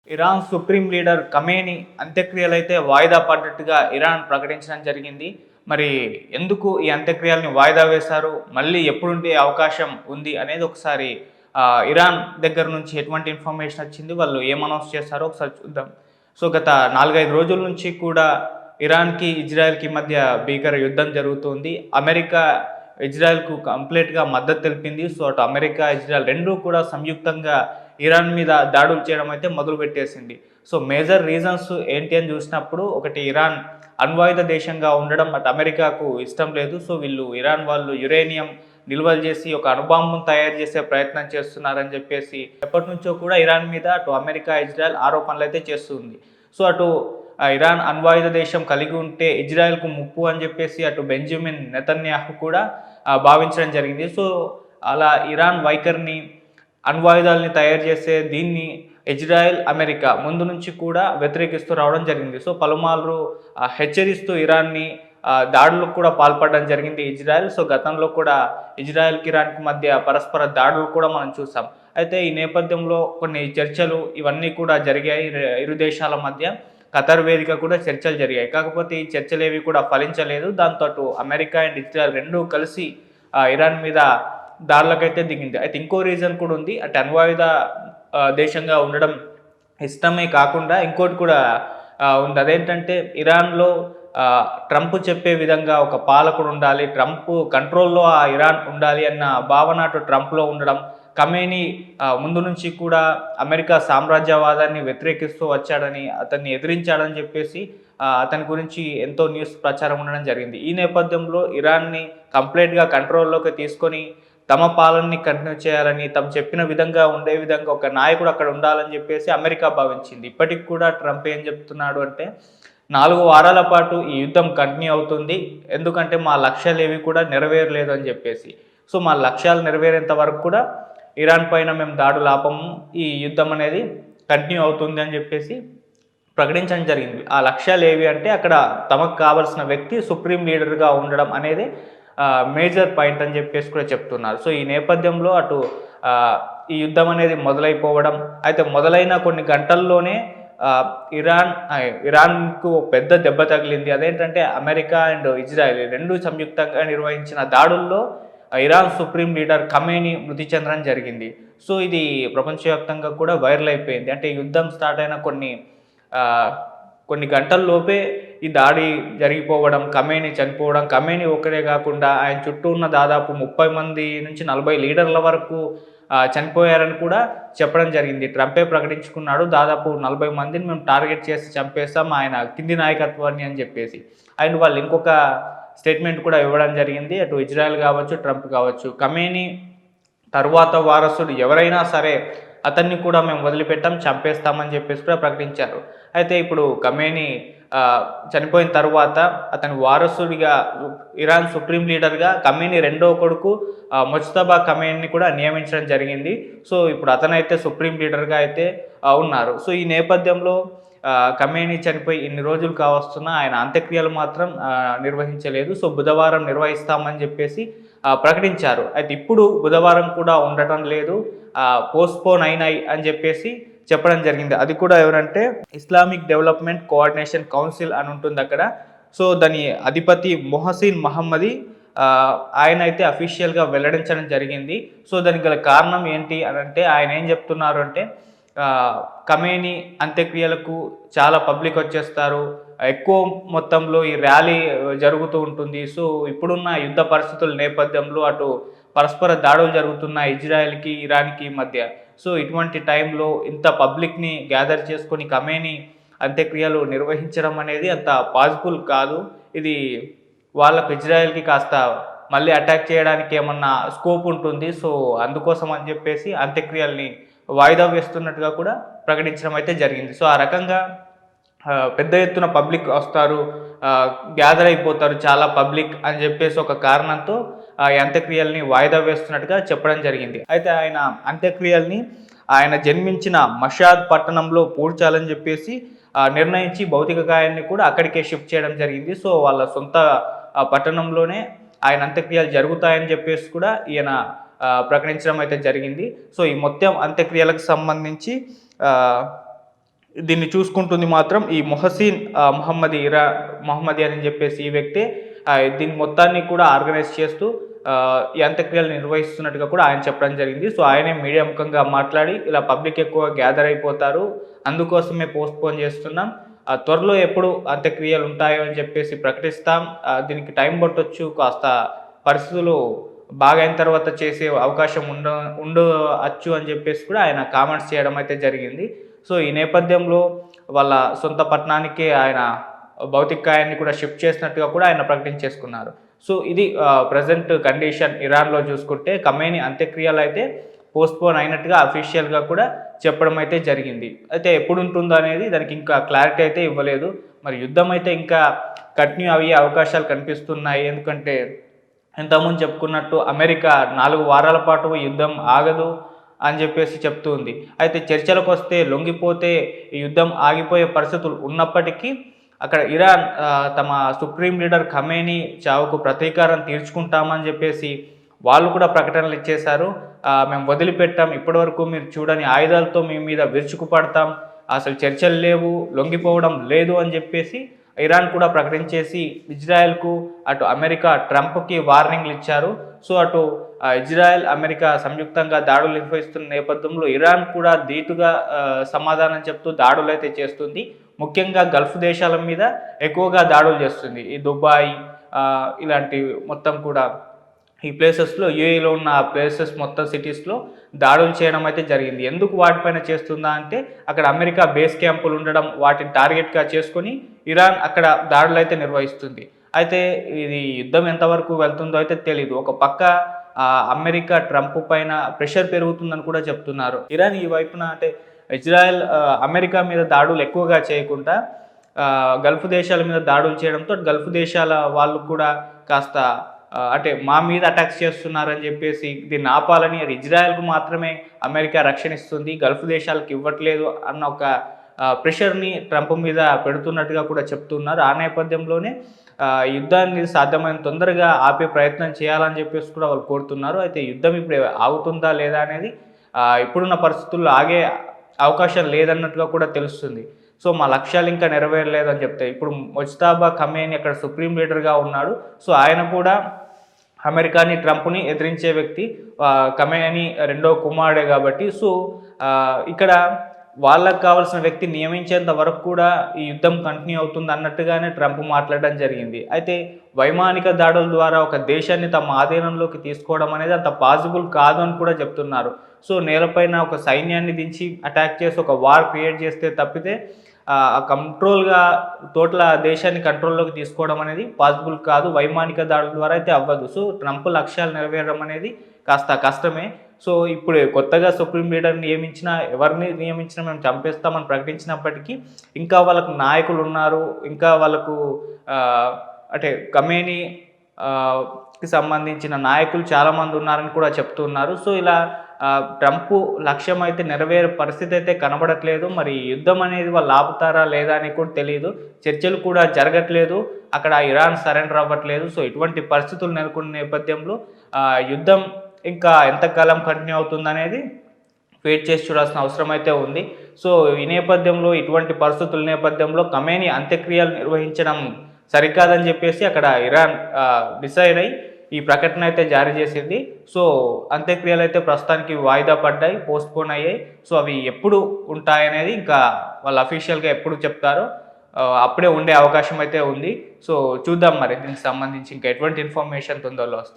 Iran supreme leader Khamenei అంత్యక్రియలైతే వాయిదా పడ్డట్టుగా Iran ప్రకటించడం జరిగింది. మరి ఎందుకు ఈ అంత్యక్రియల్ని వాయిదా వేశారు? మళ్ళీ ఎప్పుడుండే అవకాశం ఉంది అనేది ఒకసారి ఇరాన్ దగ్గర నుంచి ఎటువంటి ఇన్ఫర్మేషన్ వచ్చింది? వాళ్ళు ఏం అనౌన్స్ చేశారో ఒకసారి చూద్దాం. సో గత 4, 5 రోజుల నుంచి కూడా ఇరాన్‌కి, ఇజ్రాయెల్‌కి మధ్య భీకర యుద్ధం జరుగుతుంది. అమెరికా ఇజ్రాయెల్‌కు కంప్లీట్‌గా మద్దతు తెలిపింది. సో అటు అమెరికా, ఇజ్రాయెల్ 2 కూడా సంయుక్తంగా ఇరాన్ మీద దాడులు చేయడం అయితే మొదలుపెట్టేసింది. సో మేజర్ రీజన్స్ ఏంటి అని చూసినప్పుడు ఒకటి ఇరాన్ అణ్వాయుధ దేశంగా ఉండడం అటు అమెరికాకు ఇష్టం లేదు. సో వీళ్ళు ఇరాన్ వాళ్ళు యురేనియం నిల్వలు చేసి ఒక అణుబాంబును తయారు చేసే ప్రయత్నం చేస్తున్నారని చెప్పేసి ఎప్పటినుంచో కూడా ఇరాన్ మీద అటు అమెరికా, ఇజ్రాయెల్ ఆరోపణలు అయితే చేస్తుంది. సో అటు ఇరాన్ అణ్వాయుధ దేశం కలిగి ఉంటే ఇజ్రాయెల్‌కు ముప్పు అని చెప్పేసి అటు బెంజమిన్ నెతన్యాహు కూడా భావించడం జరిగింది. సో అలా ఇరాన్ వైఖరిని అణ్వాయుధాలని తయారు చేసే దీన్ని ఇజ్రాయెల్, అమెరికా ముందు నుంచి కూడా వ్యతిరేకిస్తూ రావడం జరిగింది. సో పలుమార్లు హెచ్చరిస్తూ ఇరాన్‌ని దాడులకు కూడా పాల్పడడం జరిగింది ఇజ్రాయెల్. సో గతంలో కూడా ఇజ్రాయెల్‌కి, ఇరాన్‌కి మధ్య పరస్పర దాడులు కూడా మనం చూసాం. అయితే ఈ నేపథ్యంలో కొన్ని చర్చలు ఇవన్నీ కూడా జరిగాయి. ఇరు దేశాల మధ్య ఖతర్ వేదిక కూడా చర్చలు జరిగాయి. కాకపోతే ఈ చర్చలేవి కూడా ఫలించలేదు. దాంతో అటు అమెరికా అండ్ ఇజ్రాయెల్ 2 కలిసి ఇరాన్ మీద దాడులకైతే దిగింది. అయితే ఇంకో రీజన్ కూడా ఉంది. అటు అణ్వాయుధ దేశంగా ఉండడం ఇష్టమే కాకుండా ఇంకోటి కూడా ఉంది. అదేంటంటే ఇరాన్‌లో ట్రంప్ చెప్పే విధంగా ఒక పాలకుడు ఉండాలి. ట్రంప్ కంట్రోల్‌లో ఇరాన్ ఉండాలి అన్న భావన అటు ట్రంప్‌లో ఉండడం. ఖమేనీ ముందు నుంచి కూడా అమెరికా సామ్రాజ్యవాదాన్ని వ్యతిరేకిస్తూ వచ్చాడని, అతన్ని ఎదిరించాడని చెప్పేసి అతని గురించి ఎంతో న్యూస్ ప్రచారం ఉండడం జరిగింది. ఈ నేపథ్యంలో ఇరాన్‌ని కంప్లీట్‌గా కంట్రోల్‌లోకి తీసుకొని తమ పాలనని కంటిన్యూ చేయాలని, తము చెప్పిన విధంగా ఉండే విధంగా ఒక నాయకుడు అక్కడ ఉండాలని చెప్పేసి అమెరికా భావించింది. ఇప్పటికి కూడా ట్రంప్ ఏం చెప్తున్నాడు అంటే 4 వారాల పాటు ఈ యుద్ధం కంటిన్యూ అవుతుంది. ఎందుకంటే మా లక్ష్యాలేవి కూడా నెరవేరలేదు అని చెప్పేసి. సో మా లక్ష్యాలు నెరవేరేంత వరకు కూడా ఇరాన్ పైన మేము దాడులు ఆపము. ఈ యుద్ధం అనేది కంటిన్యూ అవుతుంది అని చెప్పేసి ప్రకటించడం జరిగింది. ఆ లక్ష్యాలు ఏవి అంటే అక్కడ తమకు కావాల్సిన వ్యక్తి సుప్రీం లీడర్‌గా ఉండడం అనేది మేజర్ పాయింట్ అని చెప్పేసి కూడా చెప్తున్నారు. సో ఈ నేపథ్యంలో అటు ఈ యుద్ధం అనేది మొదలైపోవడం, అయితే మొదలైన కొన్ని గంటల్లోనే ఇరాన్‌కు పెద్ద దెబ్బ తగిలింది. అదేంటంటే అమెరికా అండ్ ఇజ్రాయెల్ 2 సంయుక్తంగా నిర్వహించిన దాడుల్లో ఇరాన్ సుప్రీం లీడర్ ఖమేనీ మృతి చెందడం జరిగింది. సో ఇది ప్రపంచవ్యాప్తంగా కూడా వైరల్ అయిపోయింది. అంటే యుద్ధం స్టార్ట్ అయిన కొన్ని గంటల్లోపే ఈ దాడి జరిగిపోవడం, ఖమేనీ చనిపోవడం, ఖమేనీ ఒక్కడే కాకుండా ఆయన చుట్టూ ఉన్న దాదాపు 30 మంది నుంచి 40 లీడర్ల వరకు చనిపోయారని కూడా చెప్పడం జరిగింది. ట్రంపే ప్రకటించుకున్నాడు. దాదాపు 40 మందిని మేము టార్గెట్ చేసి చంపేస్తాం ఆయన కింది నాయకత్వాన్ని అని చెప్పేసి. అండ్ వాళ్ళు ఇంకొక స్టేట్మెంట్ కూడా ఇవ్వడం జరిగింది. అటు ఇజ్రాయెల్ కావచ్చు, ట్రంప్ కావచ్చు. ఖమేనీ తరువాత వారసుడు ఎవరైనా సరే అతన్ని కూడా మేము వదిలిపెట్టాం, చంపేస్తామని చెప్పేసి కూడా ప్రకటించారు. అయితే ఇప్పుడు ఖమేనీ చనిపోయిన తర్వాత అతని వారసుడిగా ఇరాన్ సుప్రీం లీడర్‌గా ఖమేనీ రెండో కొడుకు ముజ్తబా ఖమేనీని కూడా నియమించడం జరిగింది. సో ఇప్పుడు అతనైతే సుప్రీం లీడర్‌గా అయితే ఉన్నారు. సో ఈ నేపథ్యంలో ఖమేనీ చనిపోయి ఇన్ని రోజులు కావస్తున్నా ఆయన అంత్యక్రియలు మాత్రం నిర్వహించలేదు. సో బుధవారం నిర్వహిస్తామని చెప్పేసి ప్రకటించారు. అయితే ఇప్పుడు బుధవారం కూడా ఉండటం లేదు. పోస్ట్‌పోన్ అయినాయి అని చెప్పేసి చెప్పడం జరిగింది. అది కూడా ఎవరంటే ఇస్లామిక్ డెవలప్మెంట్ కోఆర్డినేషన్ కౌన్సిల్ అని ఉంటుంది అక్కడ. సో దాని అధిపతి మొహసిన్ మహమ్మది ఆయన అయితే అఫీషియల్‌గా వెల్లడించడం జరిగింది. సో దానికి గల కారణం ఏంటి అని అంటే ఆయన ఏం చెప్తున్నారు అంటే ఖమేనీ అంత్యక్రియలకు చాలా పబ్లిక్ వచ్చేస్తారు. ఎక్కువ మొత్తంలో ఈ ర్యాలీ జరుగుతూ ఉంటుంది. సో ఇప్పుడున్న యుద్ధ పరిస్థితుల నేపథ్యంలో అటు పరస్పర దాడులు జరుగుతున్నాయి ఇజ్రాయెల్‌కి, ఇరాన్‌కి మధ్య. సో ఇటువంటి టైంలో ఇంత పబ్లిక్‌ని గ్యాదర్ చేసుకొని ఖమేనీ అంత్యక్రియలు నిర్వహించడం అనేది అంత పాసిబుల్ కాదు. ఇది వాళ్ళకు ఇజ్రాయెల్‌కి కాస్త మళ్ళీ అటాక్ చేయడానికి ఏమన్నా స్కోప్ ఉంటుంది. సో అందుకోసం అని చెప్పేసి అంత్యక్రియల్ని వాయిదా వేస్తున్నట్టుగా కూడా ప్రకటించడం అయితే జరిగింది. సో ఆ రకంగా పెద్ద ఎత్తున పబ్లిక్ వస్తారు, గ్యాదర్ అయిపోతారు చాలా పబ్లిక్ అని చెప్పేసి ఒక కారణంతో ఈ అంత్యక్రియల్ని వాయిదా వేస్తున్నట్టుగా చెప్పడం జరిగింది. అయితే ఆయన అంత్యక్రియల్ని ఆయన జన్మించిన మషాద్ పట్టణంలో పూడ్చాలని చెప్పేసి నిర్ణయించి భౌతిక కాయాన్ని కూడా అక్కడికే షిఫ్ట్ చేయడం జరిగింది. సో వాళ్ళ సొంత పట్టణంలోనే ఆయన అంత్యక్రియలు జరుగుతాయని చెప్పేసి కూడా ఈయన ప్రకటించడం అయితే జరిగింది. సో ఈ మొత్తం అంత్యక్రియలకు సంబంధించి దీన్ని చూసుకుంటుంది మాత్రం ఈ మొహసీన్ మొహమ్మది అని చెప్పేసి ఈ వ్యక్తే దీని మొత్తాన్ని కూడా ఆర్గనైజ్ చేస్తూ ఈ అంత్యక్రియలు నిర్వహిస్తున్నట్టుగా కూడా ఆయన చెప్పడం జరిగింది. సో ఆయనే మీడియా ముఖంగా మాట్లాడి ఇలా పబ్లిక్ ఎక్కువ గ్యాదర్ అయిపోతారు, అందుకోసమే పోస్ట్‌పోన్ చేస్తున్నాం. త్వరలో ఎప్పుడు అంత్యక్రియలు ఉంటాయో అని చెప్పేసి ప్రకటిస్తాం. దీనికి టైం పట్టొచ్చు. కాస్త పరిస్థితులు బాగయిన తర్వాత చేసే అవకాశం ఉండొచ్చు అని చెప్పేసి కూడా ఆయన కామెంట్స్ చేయడం అయితే జరిగింది. సో ఈ నేపథ్యంలో వాళ్ళ సొంత పట్టణానికే ఆయన భౌతికాయాన్ని కూడా షిఫ్ట్ చేసినట్టుగా కూడా ఆయన ప్రకటించేసుకున్నారు. సో ఇది ప్రెజెంట్ కండిషన్ ఇరాన్‌లో చూసుకుంటే ఖమేనీ అంత్యక్రియలు అయితే పోస్ట్‌పోన్ అయినట్టుగా అఫీషియల్‌గా కూడా చెప్పడం అయితే జరిగింది. అయితే ఎప్పుడుంటుందో అనేది దానికి ఇంకా క్లారిటీ అయితే ఇవ్వలేదు. మరి యుద్ధం అయితే ఇంకా కంటిన్యూ అయ్యే అవకాశాలు కనిపిస్తున్నాయి. ఎందుకంటే ఇంతకుముందు చెప్పుకున్నట్టు అమెరికా 4 వారాల పాటు యుద్ధం ఆగదు అని చెప్పేసి చెప్తుంది. అయితే చర్చలకొస్తే లొంగిపోతే ఈ యుద్ధం ఆగిపోయే పరిస్థితులు ఉన్నప్పటికీ అక్కడ ఇరాన్ తమ సుప్రీం లీడర్ ఖమేనీ చావుకు ప్రతీకారం తీర్చుకుంటామని చెప్పేసి వాళ్ళు కూడా ప్రకటనలు ఇచ్చేశారు. మేము వదిలిపెట్టాం, ఇప్పటివరకు మీరు చూడని ఆయుధాలతో మీ మీద విరుచుకుపడతాం, అసలు చర్చలు లేవు, లొంగిపోవడం లేదు అని చెప్పేసి ఇరాన్ కూడా ప్రకటించేసి ఇజ్రాయెల్‌కు, అటు అమెరికా ట్రంప్‌కి వార్నింగ్లు ఇచ్చారు. సో అటు ఇజ్రాయెల్, అమెరికా సంయుక్తంగా దాడులు నిర్వహిస్తున్న నేపథ్యంలో ఇరాన్ కూడా ధీటుగా సమాధానం చెప్తూ దాడులైతే చేస్తుంది. ముఖ్యంగా గల్ఫ్ దేశాల మీద ఎక్కువగా దాడులు చేస్తుంది. ఈ దుబాయ్ ఇలాంటి మొత్తం కూడా ఈ ప్లేసెస్‌లో యూఏఈలో ఉన్న ప్లేసెస్ మొత్తం సిటీస్‌లో దాడులు చేయడం అయితే జరిగింది. ఎందుకు వాటిపైన చేస్తుందా అంటే అక్కడ అమెరికా బేస్ క్యాంపులు ఉండడం, వాటిని టార్గెట్‌గా చేసుకొని ఇరాన్ అక్కడ దాడులైతే నిర్వహిస్తుంది. అయితే ఇది యుద్ధం ఎంతవరకు వెళ్తుందో అయితే తెలీదు. ఒక పక్క అమెరికా ట్రంప్ పైన ప్రెషర్ పెరుగుతుందని కూడా చెప్తున్నారు. ఇరాన్ ఈ వైపున అంటే ఇజ్రాయెల్ అమెరికా మీద దాడులు ఎక్కువగా చేయకుండా గల్ఫ్ దేశాల మీద దాడులు చేయడంతో గల్ఫ్ దేశాల వాళ్ళు కూడా కాస్త అంటే మా మీద అటాక్స్ చేస్తున్నారని చెప్పేసి దీన్ని ఆపాలని, అది ఇజ్రాయెల్‌కు మాత్రమే అమెరికా రక్షణ ఇస్తుంది, గల్ఫ్ దేశాలకు ఇవ్వట్లేదు అన్న ఒక ప్రెషర్‌ని ట్రంప్ మీద పెడుతున్నట్టుగా కూడా చెప్తున్నారు. ఆ నేపథ్యంలోనే యుద్ధాన్ని సాధ్యమైన తొందరగా ఆపే ప్రయత్నం చేయాలని చెప్పేసి కూడా వాళ్ళు కోరుతున్నారు. అయితే యుద్ధం ఇప్పుడు ఆగుతుందా లేదా అనేది ఇప్పుడున్న పరిస్థితుల్లో ఆగే అవకాశం లేదన్నట్టుగా కూడా తెలుస్తుంది. సో మా లక్ష్యాలు ఇంకా నెరవేరలేదని చెప్తే ఇప్పుడు ముజ్తబా ఖమేనీ అక్కడ సుప్రీం లీడర్‌గా ఉన్నాడు. సో ఆయన కూడా అమెరికాని, ట్రంప్‌ని ఎదిరించే వ్యక్తి. ఖమేనీ రెండో కుమారుడే కాబట్టి సో ఇక్కడ వాళ్ళకి కావాల్సిన వ్యక్తి నియమించేంత వరకు కూడా ఈ యుద్ధం కంటిన్యూ అవుతుంది అన్నట్టుగానే ట్రంప్ మాట్లాడడం జరిగింది. అయితే వైమానిక దాడుల ద్వారా ఒక దేశాన్ని తమ ఆధీనంలోకి తీసుకోవడం అనేది అంత పాసిబుల్ కాదు అని కూడా చెప్తున్నారు. సో నేలపైన ఒక సైన్యాన్ని దించి అటాక్ చేసి ఒక వార్ క్రియేట్ చేస్తే తప్పితే కంట్రోల్‌గా టోటల్ దేశాన్ని కంట్రోల్‌లోకి తీసుకోవడం అనేది పాసిబుల్ కాదు. వైమానిక దాడుల ద్వారా అయితే అవ్వదు. సో ట్రంప్ లక్ష్యాలు నెరవేరడం అనేది కాస్త కష్టమే. సో ఇప్పుడు కొత్తగా సుప్రీం లీడర్‌ని నియమించినా, ఎవరిని నియమించినా మేము చంపేస్తామని ప్రకటించినప్పటికీ ఇంకా వాళ్ళకు నాయకులు ఉన్నారు. ఇంకా వాళ్ళకు అంటే ఖమేనీ కి సంబంధించిన నాయకులు చాలామంది ఉన్నారని కూడా చెప్తున్నారు. సో ఇలా ట్రంప్ లక్ష్యం అయితే నెరవేరే పరిస్థితి అయితే కనబడట్లేదు. మరి యుద్ధం అనేది వాళ్ళు ఆపుతారా లేదా అని కూడా తెలీదు. చర్చలు కూడా జరగట్లేదు. అక్కడ ఇరాన్ సరెండర్ అవ్వట్లేదు. సో ఇటువంటి పరిస్థితులు నెలకొన్న నేపథ్యంలో యుద్ధం ఇంకా ఎంతకాలం కంటిన్యూ అవుతుందనేది వెయిట్ చేసి చూడాల్సిన అవసరం అయితే ఉంది. సో ఈ నేపథ్యంలో ఇటువంటి పరిస్థితుల నేపథ్యంలో ఖమేనీ అంత్యక్రియలు నిర్వహించడం సరికాదని చెప్పేసి అక్కడ ఇరాన్ డిసైడ్ అయ్యి ఈ ప్రకటన అయితే జారీ చేసింది. సో అంత్యక్రియలు అయితే ప్రస్తుతానికి వాయిదా పడ్డాయి, పోస్ట్‌పోన్ అయ్యాయి. సో అవి ఎప్పుడు ఉంటాయనేది ఇంకా వాళ్ళు అఫీషియల్‌గా ఎప్పుడు చెప్తారో అప్పుడే ఉండే అవకాశం అయితే ఉంది. సో చూద్దాం మరి దీనికి సంబంధించి ఇంకా ఎటువంటి ఇన్ఫర్మేషన్ తొందరలో వస్తుంది.